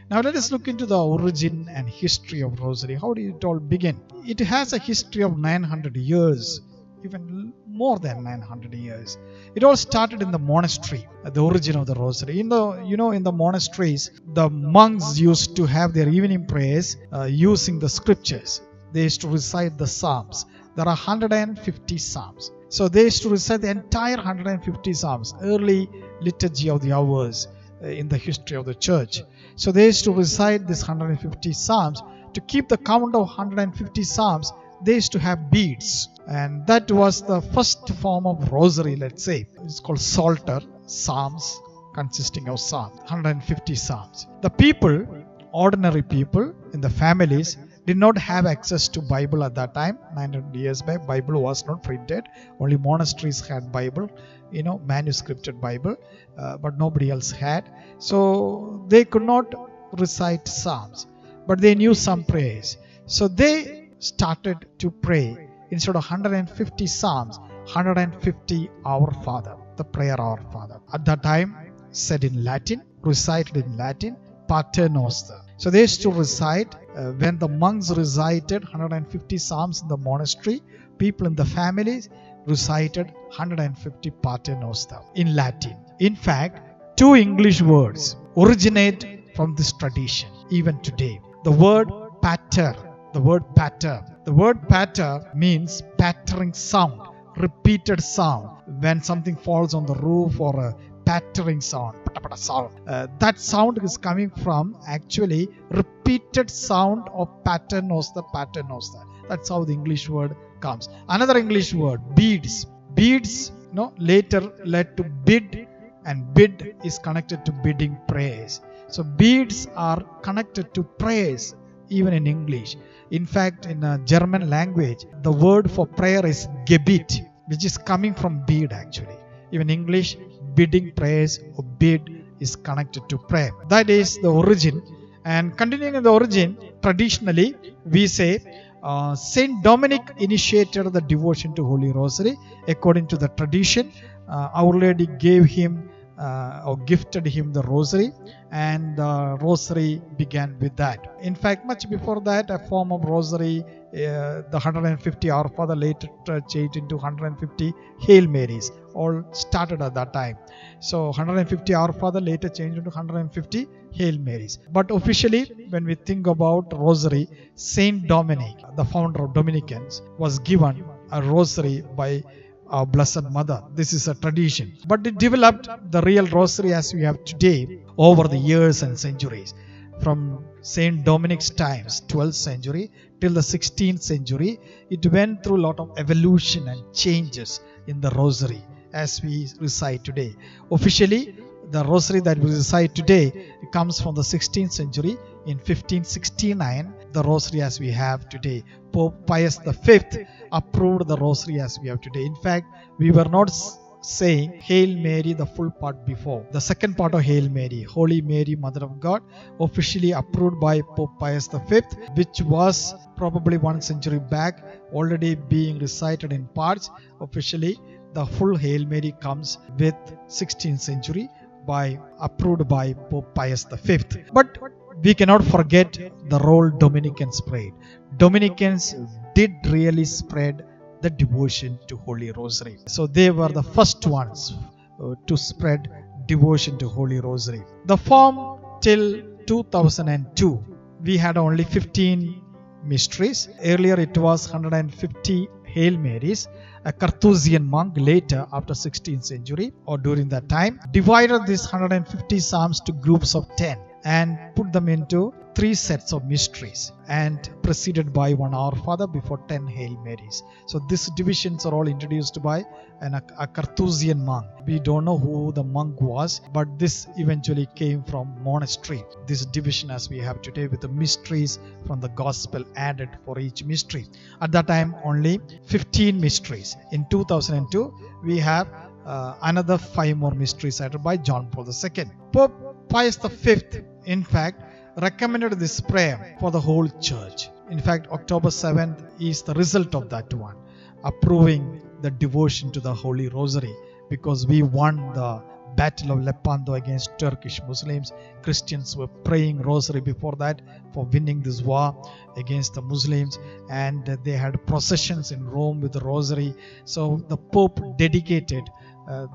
Now let us look into the origin and history of Rosary. How did it all begin? It has a history of 900 years, even more than 900 years. It all started in the monastery, the origin of the Rosary. In the monasteries, the monks used to have their evening prayers using the scriptures. They used to recite the Psalms. There are 150 Psalms. So they used to recite the entire 150 Psalms, early liturgy of the hours in the history of the church. So they used to recite this 150 Psalms. To keep the count of 150 Psalms, they used to have beads. And that was the first form of Rosary, let's say. It's called Psalter, Psalms, consisting of Psalms, 150 Psalms. The people, ordinary people in the families, did not have access to Bible at that time. 900 years back, Bible was not printed. Only monasteries had Bible, manuscripted Bible, but nobody else had. So they could not recite Psalms, but they knew some prayers. So they started to pray. Instead of 150 Psalms, 150 Our Father, the prayer Our Father. At that time, said in Latin, recited in Latin, Pater Noster. So they used to recite, when the monks recited 150 Psalms in the monastery, people in the families recited 150 Pater Noster in Latin. In fact, two English words originate from this tradition, even today. The word pater. The word pater means pattering sound, repeated sound. When something falls on the roof, or a pattering sound, that sound is coming from actually repeated sound of Pater Noster. That's how the English word comes. Another English word, beads. Beads, later led to bid, and bid is connected to bidding prayers. So beads are connected to prayers, even in English. In fact, in German language, the word for prayer is Gebet, which is coming from bead actually. Even English, bidding prayers or bid is connected to prayer. That is the origin. And continuing in the origin, traditionally we say Saint Dominic initiated the devotion to Holy Rosary. According to the tradition, Our Lady gave him or gifted him the Rosary, and the Rosary began with that. In fact, much before that, a form of Rosary, the 150 Our Father, later changed into 150 Hail Marys, all started at that time. So 150 Our Father later changed into 150 Hail Marys. But officially, when we think about Rosary, Saint Dominic, the founder of Dominicans, was given a Rosary by our Blessed Mother. This is a tradition. But it developed the real Rosary as we have today over the years and centuries. From Saint Dominic's times, 12th century, till the 16th century, it went through a lot of evolution and changes in the Rosary as we recite today. Officially, the Rosary that we recite today comes from the 16th century. In 1569, the Rosary as we have today. Pope Pius V approved the Rosary as we have today. In fact, we were not saying Hail Mary, the full part before. The second part of Hail Mary, Holy Mary, Mother of God, officially approved by Pope Pius V, which was probably 1 century back, already being recited in parts. Officially, the full Hail Mary comes with 16th century, approved by Pope Pius V. But we cannot forget the role Dominicans played. Dominicans did really spread the devotion to Holy Rosary. So they were the first ones to spread devotion to Holy Rosary. The form till 2002, we had only 15 mysteries. Earlier it was 150 Hail Marys. A Carthusian monk later, after 16th century or during that time, divided these 150 psalms to groups of 10 and put them into 3 sets of mysteries, and preceded by 1 Our Father before 10 Hail Marys. So these divisions are all introduced by a Carthusian monk. We don't know who the monk was, but this eventually came from monastery. This division as we have today, with the mysteries from the gospel added for each mystery. At that time, only 15 mysteries. In 2002, we have another 5 more mysteries added by John Paul II. Pope Pius V, in fact, recommended this prayer for the whole church. In fact, October 7th is the result of that one, approving the devotion to the Holy Rosary, because we won the Battle of Lepanto against Turkish Muslims. Christians were praying Rosary before that for winning this war against the Muslims, and they had processions in Rome with the Rosary. So the Pope dedicated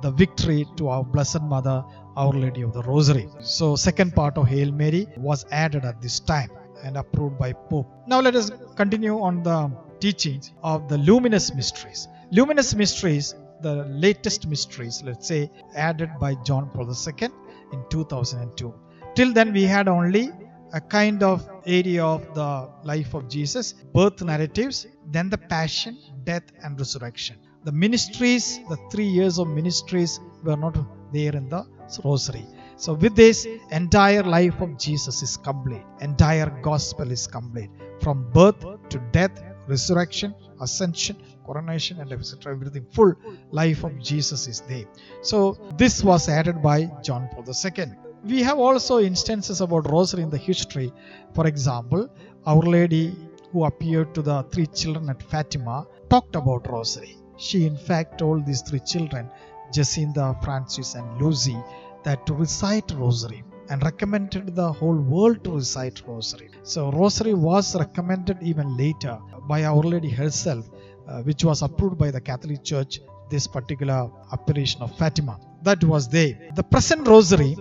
the victory to our Blessed Mother, Our Lady of the Rosary. So second part of Hail Mary was added at this time and approved by Pope. Now let us continue on the teachings of the luminous mysteries. Luminous mysteries, the latest mysteries, let's say, added by John Paul II in 2002. Till then we had only a kind of area of the life of Jesus, birth narratives, then the passion, death and resurrection. The ministries, the 3 years of ministries were not there in the Rosary. So with this, entire life of Jesus is complete. Entire gospel is complete. From birth to death, resurrection, ascension, coronation and etc. Everything, full life of Jesus is there. So this was added by John Paul II. We have also instances about Rosary in the history. For example, Our Lady who appeared to the 3 children at Fatima talked about Rosary. She in fact told these 3 children, Jacinta, Francis and Lucy, that to recite Rosary, and recommended the whole world to recite Rosary. So Rosary was recommended even later by Our Lady herself, which was approved by the Catholic Church, this particular apparition of Fatima. That was there. The present Rosary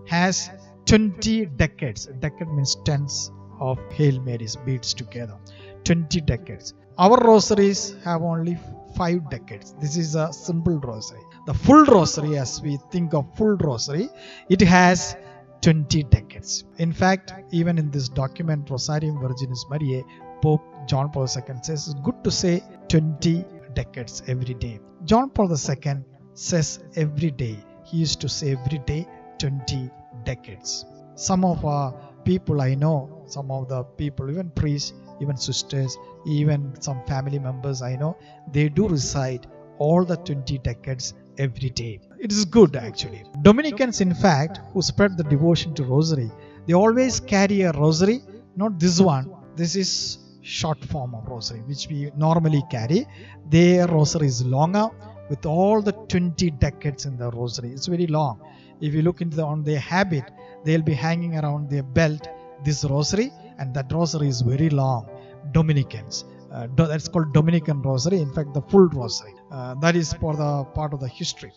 has 20 decades. Decade means tens of Hail Marys beads together. 20 decades. Our rosaries have only 5 decades. This is a simple rosary. The full rosary, as we think of full rosary, it has 20 decades. In fact, even in this document, Rosarium Virginis Mariae, Pope John Paul II says it's good to say 20 decades every day. John Paul II says every day. He used to say every day 20 decades. Some of our people I know, some of the people, even priests, even sisters, even some family members I know, they do recite all the 20 decades every day. It is good actually. Dominicans, in fact, who spread the devotion to Rosary, they always carry a Rosary, not this one. This is short form of Rosary, which we normally carry. Their Rosary is longer with all the 20 decades in the Rosary. It's very long. If you look into on their habit, they'll be hanging around their belt this Rosary, and that Rosary is very long. Dominicans. That's called Dominican Rosary. In fact, the full Rosary. That is for the part of the history.